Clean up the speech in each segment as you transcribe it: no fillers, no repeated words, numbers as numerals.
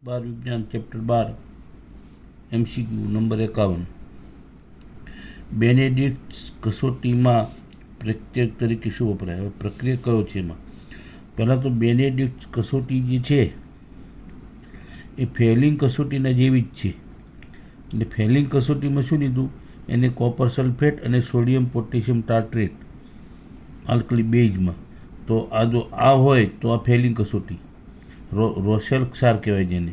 बार विज्ञान chapter 12 MCQ number 51 Benedict કસોટીમાં પ્રત્યેક તરીકે શું વપરાય? હવે પ્રક્રિયા કયો છે એમાં? પહેલાં તો બેનેડિક્ટ કસોટી જે છે એ ફેલિંગ કસોટીના જેવી જ છે. એટલે ફેલિંગ કસોટીમાં શું લીધું? એને કોપર સલ્ફેટ અને સોડિયમ પોટેશિયમ ટાર્ટ્રેટ આલ્કલી બેઝમાં. તો આ જો આ હોય તો આ ફેલિંગ કસોટી રોસેલ ક્ષાર કહેવાય જેને,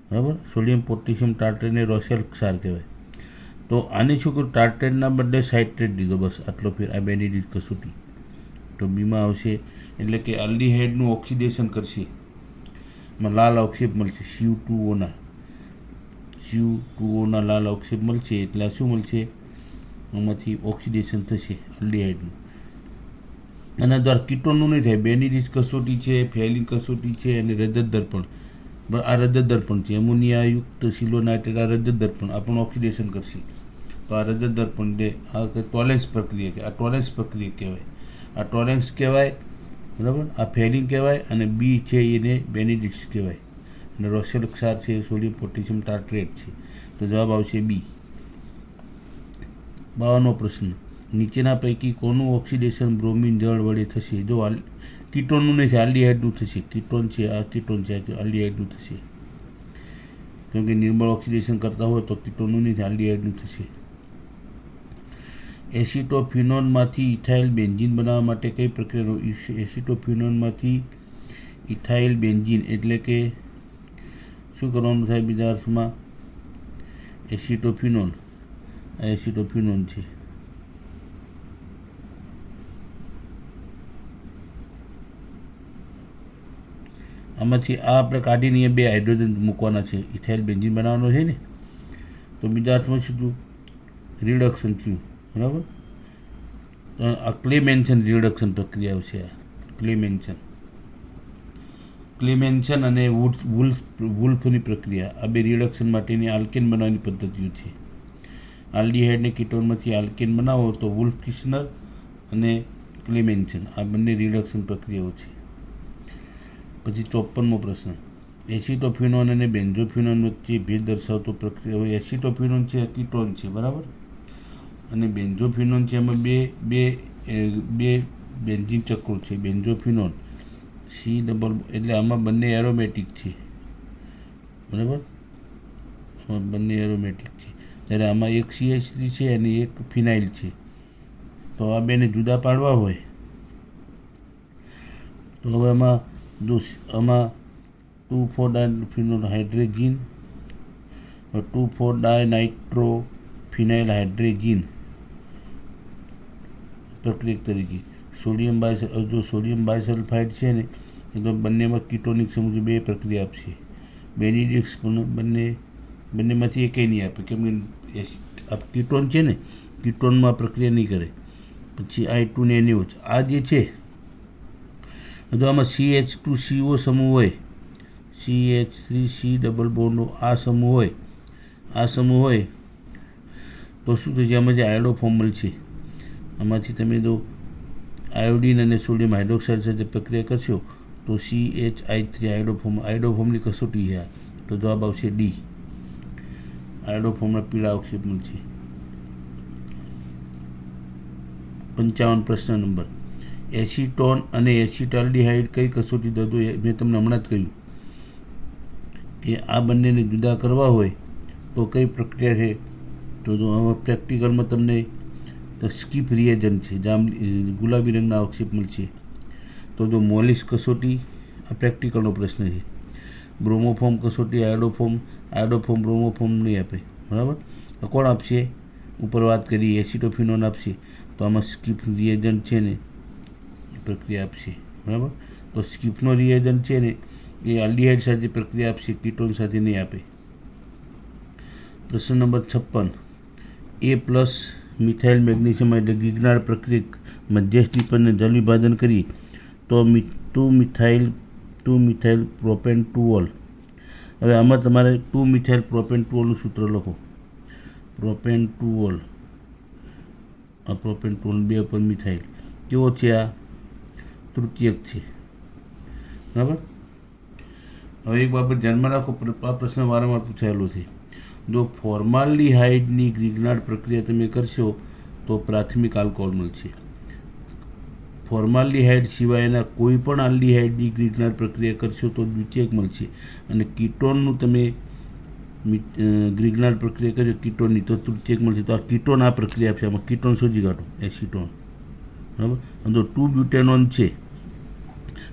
બરાબર. સોડિયમ પોટેશિયમ ટાર્ટ્રેટને રોસેલ ક્ષાર કહેવાય. તો આને શું કર્યું? ટાર્ટ્રેટના બદલે સાઇટ્રેટ દીધો, બસ આટલો ફેર. આ બેનેડિક્ટ કસોટી તો બીમાં આવશે. એટલે કે આલ્ડીહાઇડનું ઓક્સિડેશન કરશે, એમાં લાલ અવક્ષેપ મળશે, CO2 લાલ અવક્ષેપ મળશે. એટલે આ શું મળશે? એમાંથી ઓક્સિડેશન થશે આલ્ડીહાઇડનું. આના દ્વારા કીટોનનું નહીં થાય. બેનેડિક્ટ કસોટી છે, ફેલિંગ કસોટી છે અને રજત દર્પણ. આ રજત દર્પણ છે, એમોનિયાયુક્ત સિલોનાઇટ્રેટ. આ રજત દર્પણ આપણું ઓક્સિડેશન કરશે. તો આ રજત દર્પણ એટલે આ ટોલેન્સ પ્રક્રિયા કે આ ટોલેન્સ પ્રક્રિયા કહેવાય. આ ટોલેન્સ કહેવાય, બરાબર. આ ફેલિંગ કહેવાય. અને બી છે એને બેનેડિક્ટ કહેવાય. અને રોસેલ ક્ષાર છે, સોડિયમ પોટેશિયમ ટાર્ટ્રેટ છે. તો જવાબ આવશે બી. 52મો પ્રશ્ન. નીચેના પૈકી કોનું ઓક્સિડેશન બ્રોમિન જળ વડે થશે? જો કીટોનનું નહીં થાય, આલ્ડીહાઇડનું થશે. કીટોન છે, આ કીટોન છે, આ આલ્ડીહાઇડનું થશે. કેમ કે નિર્મળ ઓક્સિડેશન કરતા હોય તો કીટોનનું નહીં થાય, આલ્ડીહાઇડનું થશે. એસિટોફિનોનમાંથી ઇથાઇલ બેન્ઝીન બનાવવા માટે કઈ પ્રક્રિયાનો? એસિટોફિનોનમાંથી ઇથાઇલ બેન્ઝીન એટલે કે શું કરવાનું થાય? બીજા અર્થમાં એસિટોફિનોન, આ એસિટોફિનોન છે. આમાંથી આ આપણે કાઢીને બે હાઇડ્રોજન મૂકવાના છે. ઇથાઇલ બેન્ઝીન બનાવવાનો છે ને, તો બીજા અર્થમાં શું થયું? રિડક્શન થયું, બરાબર. આ ક્લેમેન્શન રિડક્શન પ્રક્રિયા છે. આ ક્લેમેન્શન અને વુલ્ફની પ્રક્રિયા, આ બે રિડક્શન માટેની આલ્કેન બનાવવાની પદ્ધતિઓ છે. આલ્ડીહાઇડને કીટોનમાંથી આલ્કેન બનાવો તો વુલ્ફ કિસ્નર અને ક્લેમેન્શન, આ બંને રિડક્શન પ્રક્રિયાઓ છે. પછી 54મો પ્રશ્ન. એસિટોફિનોન અને બેન્ઝોફિનોન વચ્ચે ભેદ દર્શાવતો પ્રક્રિયા. હવે એસિટોફિનોન છે, કીટોન છે, બરાબર. અને બેન્ઝોફિનોન છે, એમાં બે બેન્ઝીન ચક્રો છે. બેન્ઝોફિનોન C ડબલ, એટલે આમાં બંને એરોમેટિક છે, બરાબર. આમાં બંને એરોમેટિક છે. જ્યારે આમાં એક CH3 છે અને એક ફિનાઇલ છે. તો આ બેને જુદા પાડવા હોય તો હવે આમાં જો આમાં 2,4-ડાયફિનોલ હાઇડ્રેજીન, 2,4-ડાયનાઇટ્રોફિનાઇલ હાઇડ્રેજીન પ્રક્રિયા તરીકે સોડિયમ જો સોડિયમ બાયસલ્ફાઇડ છે ને, એ તો બંનેમાં કીટોનિક સમૂહ બે પ્રક્રિયા આપશે. બેનેડિક્ટ બંનેમાંથી એકેય નહીં આપે, કેમ કે આ કીટોન છે ને, કીટોનમાં પ્રક્રિયા નહીં કરે. પછી I2 ને NaOH આ જે છે, જો આમાં CH2CO સમૂહ હોય, CH3C ડબલ બોન્ડ આ સમૂહ હોય તો શું થશે? આમાં જે આયોડો ફોર્મલ છે, આમાંથી તમે જો આયોડીન અને સોડિયમ હાઇડ્રોક્સાઇડ સાથે પ્રક્રિયા કરશો તો CHI3 આયોડોફોર્મની કસોટી છે. તો જવાબ આવશે ડી. આયોડોફોર્મના પીળા અવક્ષેપ મળશે. 55 પ્રશ્ન નંબર. એસિટોન અને એસિટાલ્ડીહાઇડ કઈ કસોટી દર્દો? મેં તમને હમણાં જ કહ્યું કે આ બંનેને જુદા કરવા હોય તો કઈ પ્રક્રિયા છે? તો જો આમાં પ્રેક્ટિકલમાં તમને સ્કીપ રિએજન્ટ છે, ગુલાબી રંગના અવક્ષેપ મળશે. તો જો મોલિસ કસોટી, આ પ્રેક્ટિકલનો પ્રશ્ન છે. બ્રોમોફોર્મ કસોટી, આયોડોફોર્મ બ્રોમોફોર્મ નહીં આપે, બરાબર. તો કોણ આપશે? ઉપર વાત કરી એસિટોફિનોન આપશે. તો આમાં સ્કીપ રિએજન્ટ છે ને પ્રક્રિયા આપશે, બરાબર. તો સ્કીપનો રિએજન્ટ છે ને એ આલ્ડીહાઇડ સાથે પ્રક્રિયા આપશે, કીટોન સાથે નહીં આપે. પ્રશ્ન નંબર 56. A+ મિથાઇલ મેગ્નેશિયમ એટલે ગિગનાર્ડ પ્રક્રિયા મધ્યસ્થી પર જલ વિભાજન કરી તો 2મિથાઇલ પ્રોપેન્ટુઓલ. હવે આમાં તમારે 2મિથાઇલ પ્રોપેન્ટુઓલનું સૂત્ર લખો. પ્રોપેન્ટુઓલ, આ પ્રોપેન્ટુઓલ 2 ઉપર મિથાઇલ કેવો છે? આ તૃતીયક છે, બરાબર. હવે એક બાબત ધ્યાનમાં રાખો, આ પ્રશ્ન વારંવાર પૂછાયેલો છે. જો ફોર્માલ્ડીહાઇડની ગ્રિગ્નાર્ડ પ્રક્રિયા તમે કરશો તો પ્રાથમિક આલ્કોહોલ મળશે. ફોર્માલ્ડીહાઇડ સિવાયના કોઈ પણ આલ્ડીહાઇડની ગ્રિગ્નાર્ડ પ્રક્રિયા કરશો તો દ્વિતીયક મળશે. અને કીટોનનું તમે ગ્રિગ્નાર્ડ પ્રક્રિયા કરશો કીટોનની તો તૃતીયક મળશે. તો આ કીટોન આ પ્રક્રિયા છે, આમાં કીટોન શોધી કાઢો, એસિટોન, બરાબર. તો 2 બ્યુટેનોન છે.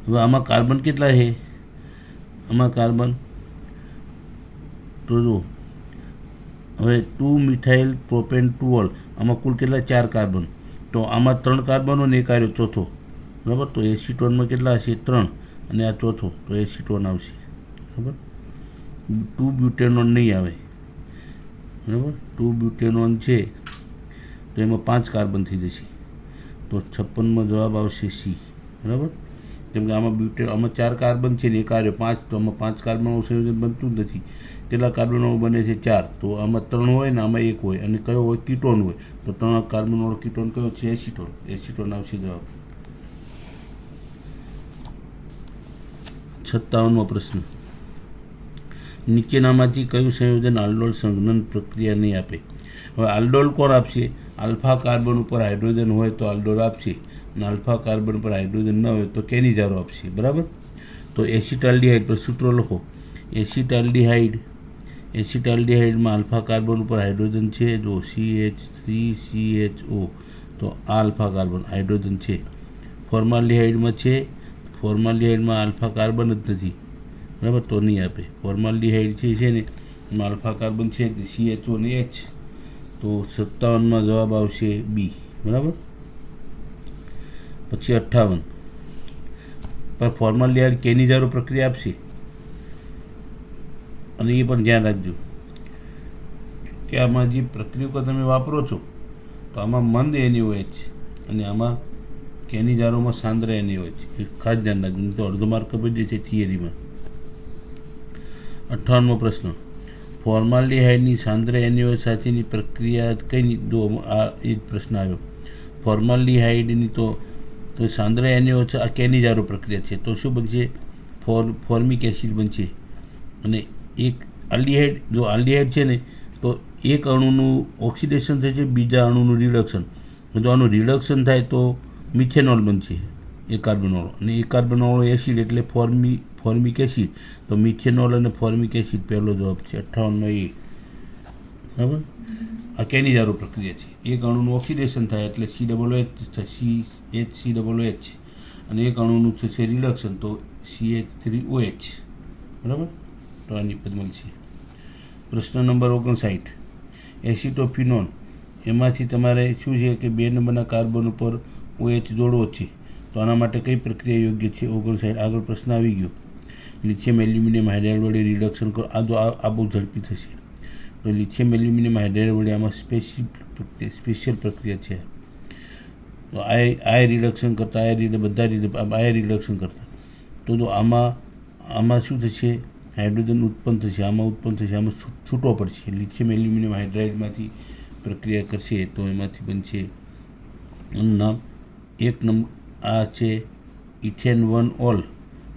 હવે આમાં કાર્બન કેટલા છે? આમાં કાર્બન તો જો હવે 2 મિથાઇલ પ્રોપેન 2 ઓલ, આમાં કુલ કેટલા? 4 કાર્બન. તો આમાં 3 કાર્બનો ને એક આવ્યો ચોથો, બરાબર. તો એસિટોનમાં કેટલા હશે? 3, અને આ ચોથો, તો એસિટોન આવશે, બરાબર. 2 બ્યુટેનોન નહીં આવે, બરાબર. 2 બ્યુટેનોન છે તો એમાં 5 કાર્બન થઈ જશે, તો 56માં જવાબ આવશે સી, બરાબર. કેમ કે આમાં 4 કાર્બન છે ને એક આવ્યો 5, તો આમાં 5 કાર્બનનું સંયોજન બનતું જ નથી. કેટલા કાર્બનો બને છે? 4. તો આમાં 3 હોય ને આમાં 1 હોય, અને કયો હોય? કીટોન હોય. તો 3 કાર્બનવાળો કીટોન કયો છે? એસિટોન. એસિટોન આવશે જવાબ. 57મો પ્રશ્ન. નીચેનામાંથી કયું સંયોજન આલ્ડોલ સંઘનન પ્રક્રિયા નહીં આપે? હવે આલ્ડોલ કોણ આપશે? આલ્ફા કાર્બન ઉપર હાઇડ્રોજન હોય તો આલ્ડોલ આપશે, અને આલ્ફા કાર્બન પર હાઇડ્રોજન ન હોય તો કેનિઝારો આપશે, બરાબર. તો એસિટાલ્ડીહાઇડ પર સૂત્રો લખો. એસિટાલ્ડીહાઇડમાં આલ્ફા કાર્બન ઉપર હાઇડ્રોજન છે, જો CH3CHO, તો આ આલ્ફા કાર્બન હાઇડ્રોજન છે. ફોર્માલ્ડીહાઇડમાં છે, ફોર્માલ્ડીહાઇડમાં આલ્ફા કાર્બન જ નથી, બરાબર, તો નહીં આપે. ફોર્માલ્ડીહાઇડ છે ને એમાં આલ્ફા કાર્બન છે CHO ને H, તો 57માં જવાબ આવશે બી, બરાબર. પછી 58 પર ફોર્માલ્ડીહાઇડ કેનિઝારો પ્રક્રિયા આપશે, અને એ પણ ધ્યાન રાખજો કે આમાં જે પ્રક્રિયકો તમે વાપરો છો તો આમાં મંદ NaOH અને આમાં કેનિઝારોમાં સાંદ્ર NaOH, એ ખાસ ધ્યાન રાખજો, નહીં તો અડધો માર્ક કપાઈ જાય છે થિયરીમાં. 58મો પ્રશ્ન. ફોર્માલ્ડીહાઇડની સાંદ્ર NaOH સાથેની પ્રક્રિયા કઈ? જો આ એ જ પ્રશ્ન આવ્યો. ફોર્માલ્ડીહાઇડની તો સાંદ્ર NaOH આ કેનિઝારો પ્રક્રિયા છે, તો શું બનશે? ફોર્મિક એસિડ બનશે. અને એક આલ્ડીહાઇડ, જો આલ્ડીહાઇડ છે ને તો એક અણુનું ઓક્સિડેશન થશે, બીજા અણુનું રિડક્શન. જો આનું રિડક્શન થાય તો મિથેનોલ બનશે, એક કાર્બનવાળો, અને એક કાર્બનવાળો એસિડ એટલે ફોર્મિક એસિડ. તો મિથેનોલ અને ફોર્મિક એસિડ પહેલો જવાબ છે 58માં એ, બરાબર. આ કેનિઝારો પ્રક્રિયા છે. એક અણુનું ઓક્સિડેશન થાય એટલે COOH થાય, CHCOOH, અને એક અણુનું થશે રિડક્શન તો CH3OH, બરાબર. તો આની પદ મળશે. પ્રશ્ન નંબર 59. એસિટોફિનોન, એમાંથી તમારે શું છે કે 2 નંબરના કાર્બન ઉપર OH જોડવો છે, તો આના માટે કઈ પ્રક્રિયા યોગ્ય છે? 59. આગળ પ્રશ્ન આવી ગયો. લિથિયમ એલ્યુમિનિયમ હાઇડ્રાઇડ વડે રિડક્શન કરો. આ બહુ ઝડપી થશે. તો લિથિયમ એલ્યુમિનિયમ હાઇડ્રાઇડ વડે આમાં સ્પેશિયલ પ્રક્રિયા છે. તો આ રિડક્શન કરતાં બધા રિડક્શન કરતાં, તો જો આમાં શું થશે? હાઇડ્રોજન ઉત્પન્ન થશે, આમાં ઉત્પન્ન થશે, આમાં છૂટો પડશે. લિથિયમ એલ્યુમિનિયમ હાઇડ્રાઇડમાંથી પ્રક્રિયા કરશે તો એમાંથી બનશે નામ 1 નંબર આ છે ઇથેન 1 ઓલ,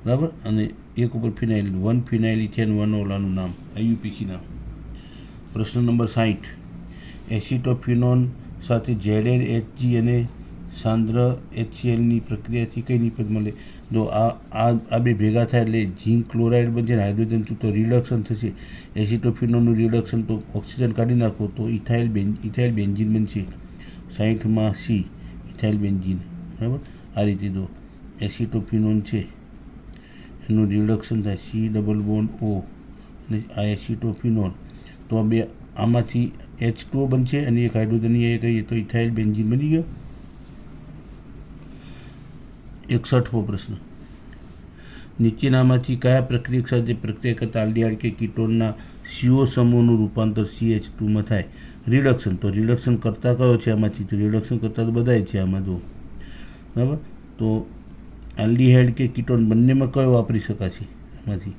બરાબર. અને એક ઉપર ફિનાઇલ, 1 ફિનાઇલ ઇથેન 1 ઓલ, આનું નામ IUPAC નામ. પ્રશ્ન નંબર 60. એસિટોફિનોન સાથે ZnHG અને સાંદ્ર HClની પ્રક્રિયાથી કઈ નિપજ મળે? જો આ બે ભેગા થાય એટલે ઝીંક ક્લોરાઇડ બનશે, હાઇડ્રોજન તો રિડક્શન થશે. એસિટોફિનોનનું રિડક્શન તો ઓક્સિજન કાઢી નાખો તો ઇથાઇલ બેન્ઝીન બનશે. 60માં સી, ઇથાઇલ બેન્ઝીન, બરાબર. આ રીતે જો એસિટોફિનોન છે એનું રિડક્શન થાય C ડબલ બોન્ડ O, અને આ એસિટોફિનોન, તો આ બે આમાંથી H2O બનશે અને એક હાઇડ્રોજન એ કહીએ તો ઇથાઇલ બેન્ઝીન બની ગયો. 61મો પ્રશ્ન. નીચેનામાંથી કયા પ્રક્રિયક સાથે પ્રક્રિયા કરતા આલ્ડીહાઇડ કે કીટોનના CO સમૂહનું રૂપાંતર CH2માં થાય? રિડક્શન, તો રિડક્શન કરતા કયો છે આમાંથી? તો રિડક્શન કરતા તો બધાય છે આમાં જો, બરાબર. તો આલ્ડીહાઇડ કે કીટોન બંનેમાં કયો વાપરી શકાશે આમાંથી?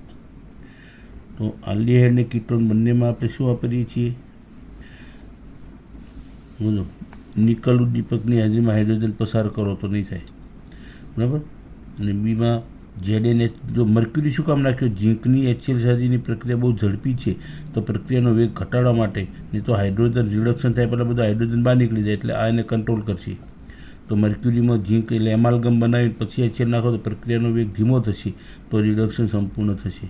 તો આલ્ડીહાઇડ ને કીટોન બંનેમાં આપણે શું વાપરીએ છીએ? બોલો, નિકલ ઉદ્દીપકની હાજરીમાં હાઇડ્રોજન પસાર કરો તો નહીં થાય, બરાબર. અને બીમાં ZnH જો મર્ક્યુરી શું કામ નાખ્યો? ઝીંકની HCl સાથેની પ્રક્રિયા બહુ ઝડપી છે તો પ્રક્રિયાનો વેગ ઘટાડવા માટે, નહીં તો હાઇડ્રોજન રિડક્શન થાય પહેલાં બધું હાઇડ્રોજન બહાર નીકળી જાય એટલે આ એને કંટ્રોલ કરશે. તો મર્ક્યુરીમાં ઝીંક એટલે એમાલ્ગમ બનાવીને પછી HCl નાખો તો પ્રક્રિયાનો વેગ ધીમો થશે તો રિડક્શન સંપૂર્ણ થશે.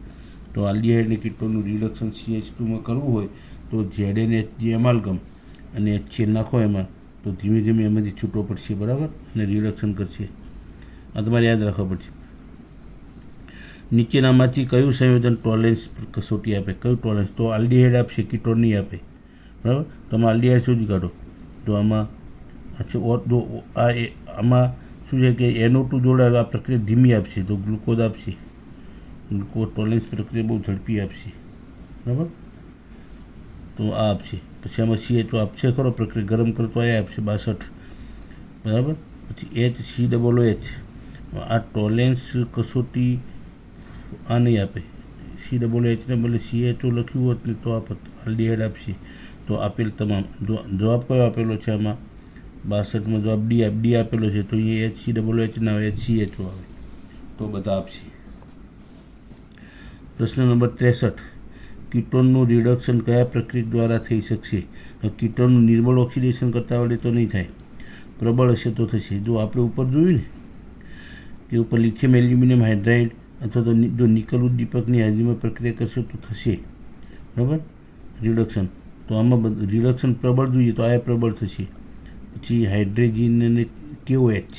તો આલ્ડીહાઇડ અને કીટોનનું રિડક્શન CH2માં કરવું હોય તો ZnH જે એમાલ્ગમ અને HCl નાખો એમાં તો ધીમે ધીમે એમાંથી છૂટો પડશે, બરાબર, અને રિડક્શન કરશે. આ તમારે યાદ રાખવા પડશે. નીચેનામાંથી કયું સંયોજન ટોલરન્સ કસોટી આપે? કયું ટોલરન્સ? તો આલ્ડીહાઇડ આપશે, કીટોન નહીં આપે, બરાબર. તમે આલ્ડીહાઇડ શોધી કાઢો તો આમાં આમાં શું છે કે NO2 જોડાય આ પ્રક્રિયા ધીમી આપશે તો ગ્લુકોઝ આપશે. ગ્લુકોઝ ટોલરન્સ પ્રક્રિયા બહુ ઝડપી આપશે, બરાબર. તો આ આપશે. પછી આમાં CHO આપશે ખરો, પ્રક્રિયા ગરમ કરો તો આ આપશે 62, બરાબર. પછી HCOOH આ ટોલરન્સ કસોટી આ નહીં આપે. COOHને બદલે CHO લખ્યું હોત ને તો આલ્ડીહાઇડ આપશે. તો આપેલ તમામ જવાબ કયો આપેલો છે આમાં? 62માં જવાબ ડી આપેલો છે. તો અહીંયા HCOOH ના આવે, CHO આવે, તો બધા આપશે. પ્રશ્ન નંબર 63, કીટોનનું રિડક્શન કયા પ્રક્રિયા દ્વારા થઈ શકશે? કીટોનનું નિર્બળ ઓક્સિડેશન કરતા વડે તો નહીં થાય, પ્રબળ હશે તો થશે. જો આપણે ઉપર જોયું ને કે ઉપર લિથિયમ એલ્યુમિનિયમ હાઇડ્રાઇડ અથવા તો જો નિકલ ઉદ્દીપકની હાજરીમાં પ્રક્રિયા કરશો તો થશે, બરાબર, રિડક્શન. તો આમાં રિડક્શન પ્રબળ જોઈએ તો આ પ્રબળ થશે. પછી હાઇડ્રોજન અને KOH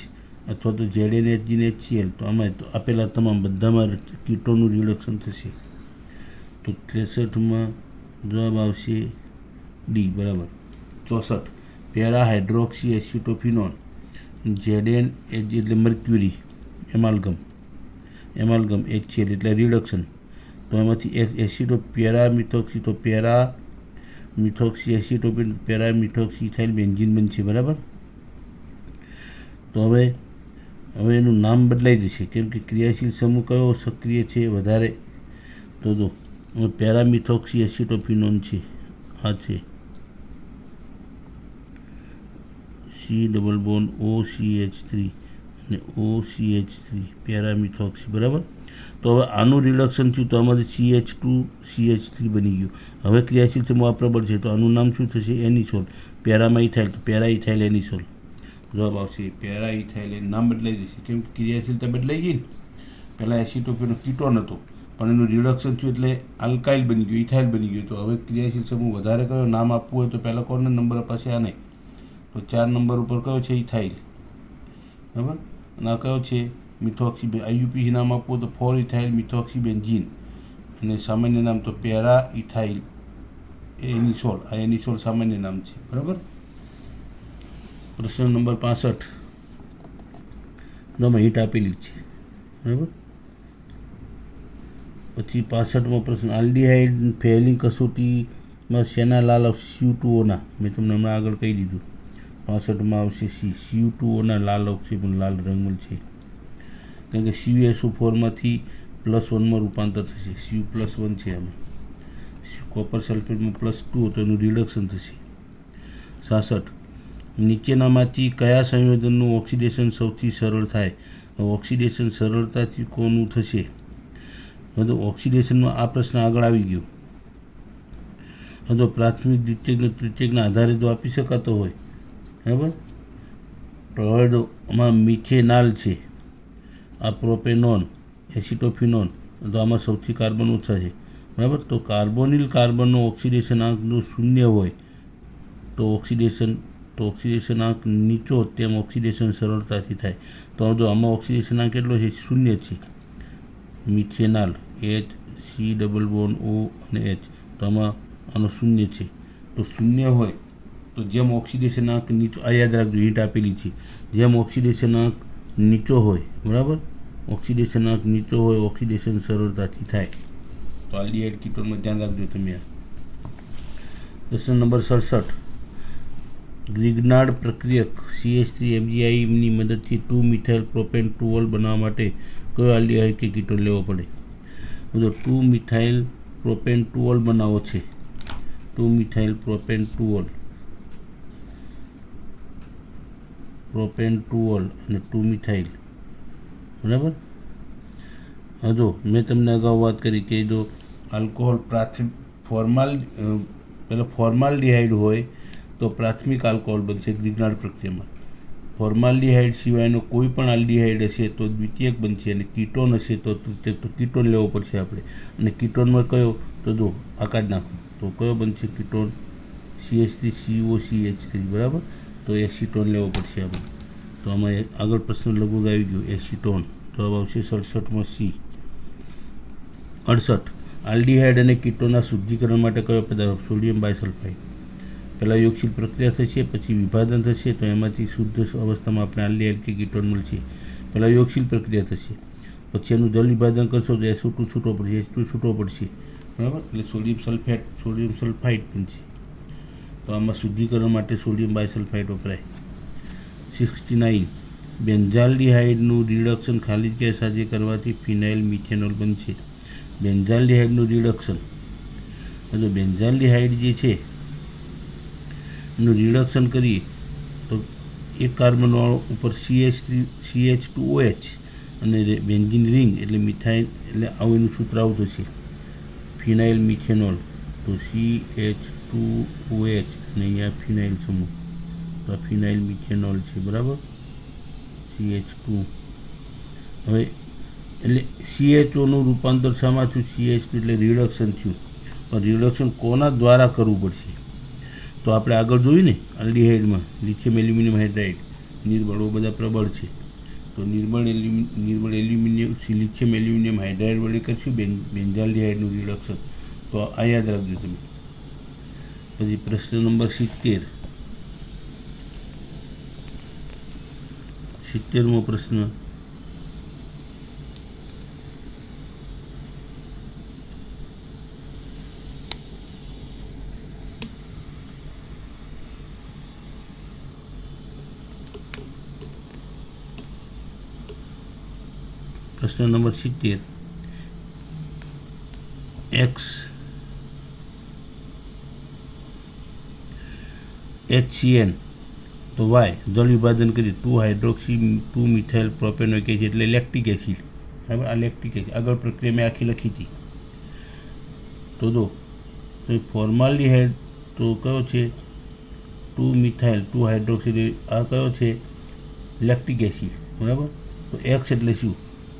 અથવા તો ZnH અને HCl તો આમાં તો આપેલા તમામ બધામાં કીટોનનું રિડક્શન થશે. તો 63માં જવાબ આવશે ડી, બરાબર. 64, પેરા હાઇડ્રોક્સી એસિટોફિનોન ZnH એટલે મર્ક્યુરી, એમાલ્ગમ HCl એટલે રિડક્શન. તો એમાંથી પેરામિથોક્સી તો પેરામિથોક્સી એસિટોફિન પેરામિથોક્સી ઇથાઇલ બેન્ઝીન બનશે, બરાબર. તો હવે એનું નામ બદલાઈ જશે કેમ કે ક્રિયાશીલ સમૂહ કયો સક્રિય છે વધારે? તો જો પેરામિથોક્સી એસિટોફિનોન છે, આ છે C+OCH3 અને OCH3 પેરામિથોક્સી, બરાબર. તો હવે આનું રિડક્શન થયું તો આમાંથી CH2CH3 બની ગયું. હવે ક્રિયાશીલ સમૂહ આ પ્રબળ છે તો આનું નામ શું થશે? એનિસોલ. પેરામાં ઇથાઇલ તો પેરા ઇથાઇલ એનિસોલ. જવાબ આવશે પેરા ઇથાઇલ. નામ બદલાઈ જશે કેમ કે ક્રિયાશીલતા બદલાઈ ગઈ ને. પહેલાં એસિટોફિનો કીટોન હતો પણ એનું રિડક્શન થયું એટલે આલ્કાઇલ બની ગયું, ઇથાઇલ બની ગયું. તો હવે ક્રિયાશીલ સમૂહ વધારે કયો નામ આપવું હોય તો પહેલાં કોનો નંબર અપાશે? આ નહીં. તો 4 નંબર ઉપર કયો છે? ઇથાઇલ, બરાબર. અને આ કયો છે? મિથોક્સી. IUPAC નામ આપવું તો 4 ઇથાઇલ મિથોક્સી બેન્ઝીન અને સામાન્ય નામ તો પેરા ઇથાઇલ એનિસોલ. આ એનિસોલ સામાન્ય નામ છે, બરાબર. પ્રશ્ન નંબર 65 આમાં હિન્ટ આપેલી છે, બરાબર. પછી 65મો પ્રશ્ન, આલ્ડીહાઇડ ફેલિંગ કસોટીમાં શેના લાલ આવશે? CO2ઓના. મેં તમને હમણાં આગળ કહી દીધું. 65માં આવશે CO2ઓના લાલ આવશે, પણ લાલ રંગમાં છે કારણ કે CuSO4માંથી +1માં રૂપાંતર થશે. Cu+1 છે આમાં. કોપર સલ્ફેટમાં +2 તો એનું રિડક્શન થશે. 66, નીચેનામાંથી કયા સંયોજનનું ઓક્સિડેશન સૌથી સરળ થાય? ઓક્સિડેશન સરળતાથી કોનું થશે? તો ઓક્સિડેશનમાં આ પ્રશ્ન આગળ આવી ગયો. તો પ્રાથમિક દ્વિતીયક તૃતીયકના આધારે જો આપી શકાતો હોય, બરાબર. તો હવે જો આમાં મિથેનાલ છે, આ પ્રોપેનોન, એસિટોફિનોન, તો આમાં સૌથી કાર્બન ઓછા છે, બરાબર. તો કાર્બોનિલ કાર્બનનો ઓક્સિડેશન આંક જો 0 હોય તો ઓક્સિડેશન આંક નીચો તેમ ઓક્સિડેશન સરળતાથી થાય. તો જો આમાં ઓક્સિડેશન આંક કેટલો છે? 0 છે. મિથેનાલ HCO અને H તો આમાં આનો 0 છે. તો 0 હોય તો જેમ ઓક્સિડેશન આંક નીચો, આ યાદ રાખજો, હિન્ટ આપેલી છે, જેમ ઓક્સિડેશન આંક નીચો હોય, બરાબર, ઓક્સિડેશન આંક નીચો હોય ઓક્સિડેશન સરળતાથી થાય. તો આલ્ડીહાઇડ કીટોનમાં ધ્યાન રાખજો તમે. પ્રશ્ન નંબર 67, ગ્રિગ્નાર્ડ પ્રક્રિયક CH3MgIની મદદથી 2મિથાઇલ પ્રોપેન 2ઓલ બનાવવા માટે કયો આલ્ડીહાઇડ કે કીટોન લેવો પડે? તો 2મિથાઇલ પ્રોપેન 2ઓલ બનાવવો છે, 2મિથાઇલ પ્રોપેન 2ઓલ અને 2મિથાઇલ, બરાબર. હા, જો મેં તમને અગાઉ વાત કરી કે જો આલ્કોહોલ ફોર્માલ્ડિહાઇડ હોય તો પ્રાથમિક આલ્કોહોલ બનશે ગ્રિગ્નાર્ડ પ્રક્રિયામાં. ફોર્માલ્ડિહાઇડ સિવાયનો કોઈ પણ આલ્ડિહાઇડ હશે તો દ્વિતીયક બનશે, અને કીટોન હશે તો તૃતીયક. તો કીટોન લેવો પડશે આપણે. અને કીટોનમાં કયો, તો જો આ કાઢી નાખો તો કયો બનશે કીટોન? CH3COCH3, બરાબર. તો એસિટોન લેવો પડશે આપણે. તો આમાં આગળ પ્રશ્ન લગભગ આવી ગયો, એસિટોન. જવાબ આવશે 67માં C. 68. આલ્ડિહાઇડ અને કીટોનના શુદ્ધિકરણ માટે કયો પદાર્થ? સોડિયમ બાયસલ્ફાઇડ. પહેલાં યોગશીલ પ્રક્રિયા થશે, પછી વિભાજન થશે, તો એમાંથી શુદ્ધ અવસ્થામાં આપણે આલ્ડિહાઇડ કે કીટોન મળશે. પહેલાં યોગશીલ પ્રક્રિયા થશે, પછી એનું જલ વિભાજન કરશો તો SO2 છૂટો પડશે, H2 છૂટો પડશે, બરાબર. એટલે સોડિયમ સલ્ફાઇડ બનશે. તો આમાં શુદ્ધિકરણ માટે સોડિયમ બાયસલ્ફાઇડ વપરાય. 69. બેન્ઝાલ્ડિહાઇડનું રિડક્શન ખાલી જગ્યા સાથે કરવાથી ફિનાઇલ મિથેનોલ બનશે. બેન્ઝાલ્ડિહાઇડનું રિડક્શન, જો બેન્ઝાલ્ડિહાઇડ જે છે એનું રિડક્શન કરીએ તો એક કાર્બનવાળો ઉપર CH2OH અને બેન્ઝીન રિંગ એટલે મિથાઇલ, એટલે આવું એનું સૂત્ર આવું થશે, ફિનાઇલ મિથેનોલ. તો CH2OH અને અહીંયા ફિનાઇલ સમૂહ, તો આ ફિનાઇલ મિથેનોલ છે, બરાબર. CH2. હવે એટલે CHOનું રૂપાંતર શામાં થયું? CH2 એટલે રિડક્શન થયું. પણ રિડક્શન કોના દ્વારા કરવું પડશે? તો આપણે આગળ જોયું ને આલ્ડિહાઇડમાં લિથિયમ એલ્યુમિનિયમ હાઇડ્રાઇડ, નિર્બળો બધા પ્રબળ છે. તો નિર્બળ લિથિયમ એલ્યુમિનિયમ હાઇડ્રાઇડ વડે કરશું બેન્ઝાલ્ડિહાઇડનું રિડક્શન. તો આ યાદ રાખજો તમે. પછી પ્રશ્ન નંબર 70. 70મો પ્રશ્ન. પ્રશ્ન નંબર 70. HCN તો Y જળ વિભાજન કરી 2 મિથાઇલ પ્રોપેનોઇક એસિડ એટલે લેક્ટિક એસિડ. હવે આ લેક્ટિક એસિડ આગળ પ્રક્રિયા મેં આખી લખી હતી. તો જો તો ફોર્માલ્ડિહાઇડ તો કયો છે? 2 મિથાઇલ 2 હાઇડ્રોક્સી. આ કયો છે? લેક્ટિક એસિડ, બરાબર. તો X એટલે શું?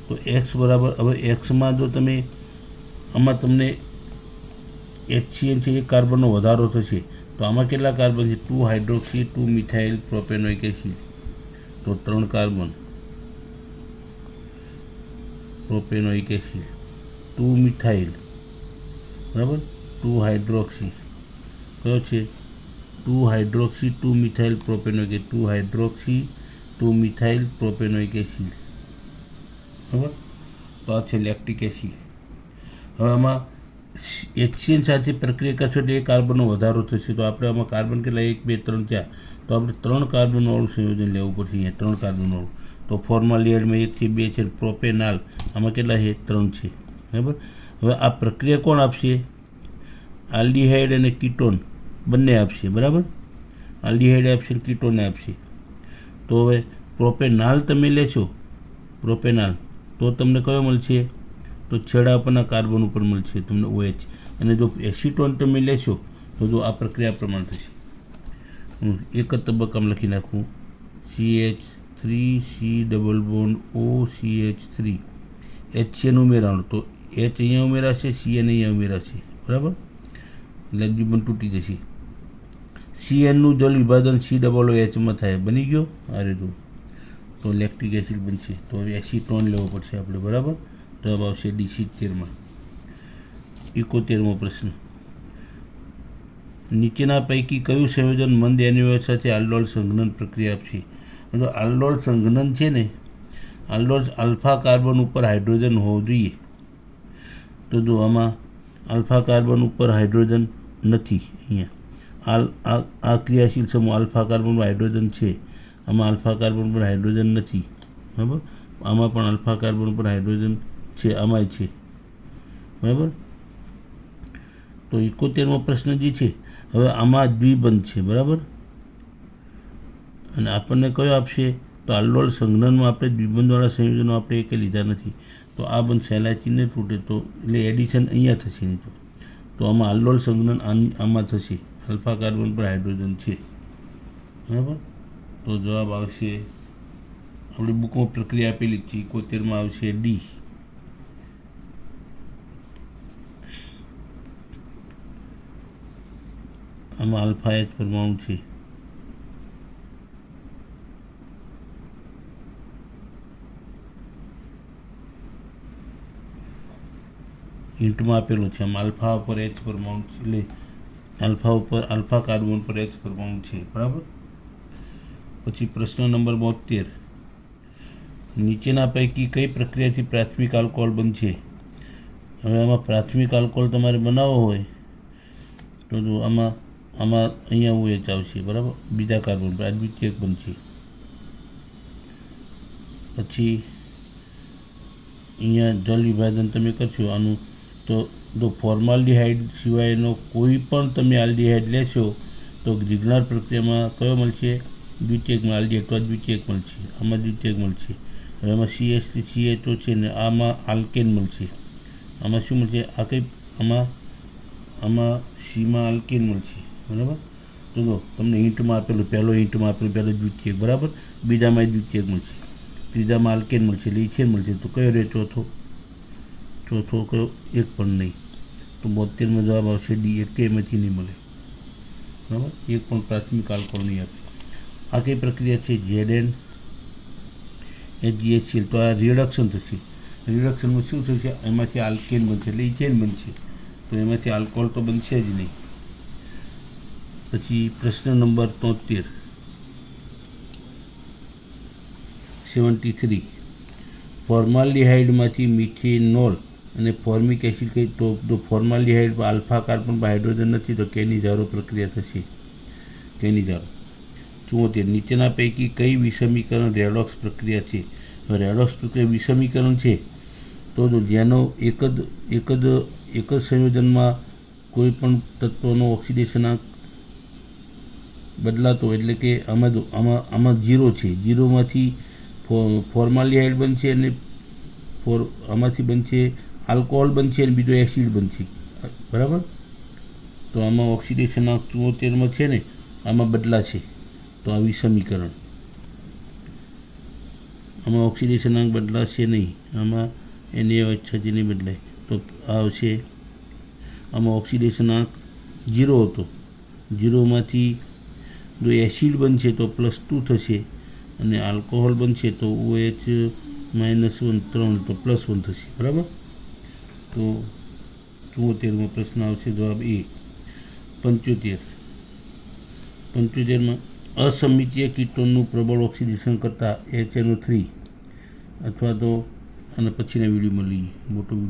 તો X બરાબર, હવે Xમાં જો તમે આમાં તમને HCN છે, એક કાર્બનનો વધારો થશે, તો આમાં કેટલા કાર્બન છે? 2 હાઇડ્રોક્સી 2 મિથાઇલ પ્રોપેનોઇક એસિડ. તો 3 કાર્બન પ્રોપેનોઇક એસિડ, 2 મિથાઇલ, બરાબર, 2 હાઇડ્રોક્સી. કયો છે? 2 hydroxy 2 methyl propanoic acid, 2 hydroxy 2 methyl propanoic acid, બરાબર. તો આ છે લેક્ટિક એસિડ. હવે આમાં HCN સાથે પ્રક્રિયા કરશો એટલે એક કાર્બનનો વધારો થશે, તો આપણે આમાં કાર્બન કેટલા? 1 2 3 4. તો આપણે 3 કાર્બનવાળું સંયોજન લેવું પડશે. અહીંયા 3 કાર્બનવાળું. તો ફોર્માલ્ડિહાઇડમાં 1 છે, 2 છે, પ્રોપેનાલ આમાં કેટલા છે? 3 છે, બરાબર. હવે આ પ્રક્રિયા કોણ આપશે? આલ્ડિહાઇડ અને કીટોન બંને આપશે, બરાબર. આલ્ડિહાઇડ આપશે, કીટોને આપશે. તો હવે પ્રોપેનાલ તમે લેશો, પ્રોપેનાલ, તો તમને કયો મળશે? તો છેડા પરના કાર્બન ઉપર મળશે તમને OH. અને જો એસિટોન તમે લેશો તો જો આ પ્રક્રિયા પ્રમાણે થશે. હું એક જ તબક્કામાં લખી નાખું, CH3C double bond OCH3. HCN ઉમેરાણું, તો H અહીંયા ઉમેરાશે, CN અહીંયા ઉમેરાશે, બરાબર. એટલે દ્વિબંધ તૂટી જશે. CNનું જલ વિભાજન COOHમાં થાય, બની ગયો આ રીતે. તો લેક્ટિક એસિડ બનશે. તો હવે એસિટોન લેવો પડશે આપણે, બરાબર. જવાબ આવશે D 70માં. 71મો પ્રશ્ન. નીચેના પૈકી કયું સંયોજન મંદ NaOH સાથે આલ્ડોલ સંઘનન પ્રક્રિયા આપશે? તો આલ્ડોલ સંઘનન છે ને, આલ્ડોલ આલ્ફા કાર્બન ઉપર હાઇડ્રોજન હોવો જોઈએ. તો જો આમાં આલ્ફા કાર્બન ઉપર હાઇડ્રોજન નથી. અહીંયા આ ક્રિયાશીલ સમૂહ આલ્ફા કાર્બન પર હાઇડ્રોજન છે, આમાં આલ્ફા કાર્બન પર હાઇડ્રોજન નથી, બરાબર. આમાં પણ આલ્ફા કાર્બન પર હાઇડ્રોજન છે, આમાંય છે, બરાબર. તો 71મો પ્રશ્ન જે છે, હવે આમાં દ્વિબંધ છે, બરાબર. અને આપણને કયો આપશે? તો આલ્ડોલ સંઘનનમાં આપણે દ્વિબંધવાળા સંયોજનો આપણે એક લીધા નથી. તો તો આ બનશે, LH ને તૂટે તો એટલે એડિશન અહીંયા થશે નહીં. તો આમાં આલ્ડોલ સંઘનન આમાં થશે, આલ્ફા કાર્બન પર હાઇડ્રોજન છે, બરાબર. તો જવાબ આવશે, આપણી બુકમાં પ્રક્રિયા આપેલી છે, 71માં આવશે ડી. આમાં આલ્ફા H પરમાણુ છે. હિન્ટમાં આપેલું છે, આમાં આલ્ફા ઉપર H પરમાણુ છે, એટલે આલ્ફા કાર્બન પર H પરમાણુ છે, બરાબર. પછી પ્રશ્ન નંબર 72, નીચેના પૈકી કઈ પ્રક્રિયાથી પ્રાથમિક આલ્કોહોલ બનશે? હવે આમાં પ્રાથમિક આલ્કોહોલ તમારે બનાવવો હોય તો જો આમાં અહીંયા OH આવશે, બરાબર, બીજા કાર્બન પર આ દ્વિતીયક બનશે. પછી અહીંયા જલ વિભાજન તમે કરશો આનું, તો જો ફોર્માલ્ડિહાઇડ સિવાયનો કોઈ પણ તમે આલ્ડિહાઇડ લેશો તો ગ્રિગ્નાર પ્રક્રિયામાં કયો મળશે? દ્વિતીયક. આલ્ડિહાઇડ તો દ્વિતીયક મળશે, આમાં દ્વિતીયક મળશે. હવે આમાં CH3CHO છે ને આમાં આલ્કેન મળશે. આમાં શું મળશે? આ કંઈ આમાં સીમાં આલ્કેન મળશે, બરાબર. તો જો તમને હિન્ટમાં આપેલું, પહેલો દ્વિતીયક, બરાબર, બીજામાં દ્વિતીયક મળશે, ત્રીજામાં આલ્કેન મળશે, એટલે ઇથેન મળશે. તો કયો રહે ચોથો કયો? એક પણ નહીં. તો 72માં જવાબ આવશે ડી, એકેયમાંથી નહીં મળે, બરાબર. એક પણ પ્રાથમિક આલ્કોહોલ નહીં આપે. આ કઈ પ્રક્રિયા છે? ZnHgHCl. તો આ રિડક્શન થશે. રિડક્શનમાં શું થશે? એમાંથી આલ્કેન બનશે, એટલે ઇથેન બનશે. તો એમાંથી આલ્કોહોલ તો બનશે જ નહીં. પછી પ્રશ્ન નંબર 73, ફોર્માલ્ડિહાઇડમાંથી મિથેનોલ અને ફોર્મિક એસિડ કઈ? તો ફોર્માલ્ડિહાઇડ આલ્ફા કાર્બન પર હાઇડ્રોજન નથી, તો કેની ઝારો પ્રક્રિયા થશે, કેની ઝારો. 74, નીચેના પૈકી કઈ વિષમીકરણ રેડોક્સ પ્રક્રિયા છે? રેડોક્સ પ્રક્રિયા વિષમીકરણ છે તો જેનો એક જ સંયોજનમાં કોઈ પણ તત્વનો ઓક્સિડેશનાંક બદલાતો, એટલે કે આમાં 0 છે, 0માંથી ફોર્માલ્ડિહાઇડ બનશે અને આમાંથી બનશે આલ્કોહોલ બનશે અને બીજો એસિડ બનશે, બરાબર. તો આમાં ઓક્સિડેશનાંક 74માં છે ને, આમાં બદલાશે. તો આ વિષમીકરણ, આમાં ઓક્સિડેશનાંક બદલાશે નહીં, આમાં NaOH નહીં બદલાય. તો આ આવશે, આમાં ઓક્સિડેશનાંક 0 હતો, 0માંથી જો એસિડ બનશે તો +2 થશે અને આલ્કોહોલ બનશે તો OH -1 3 તો +1 થશે, બરાબર. તો 74માં પ્રશ્ન આવશે જવાબ એ. 75માં અસમિતીય કીટોનનું પ્રબળ ઓક્સિડેશન કરતાં HNO3 અથવા તો અને પછીના વિડીયોમાં લઈએ, મોટો વિડીયો.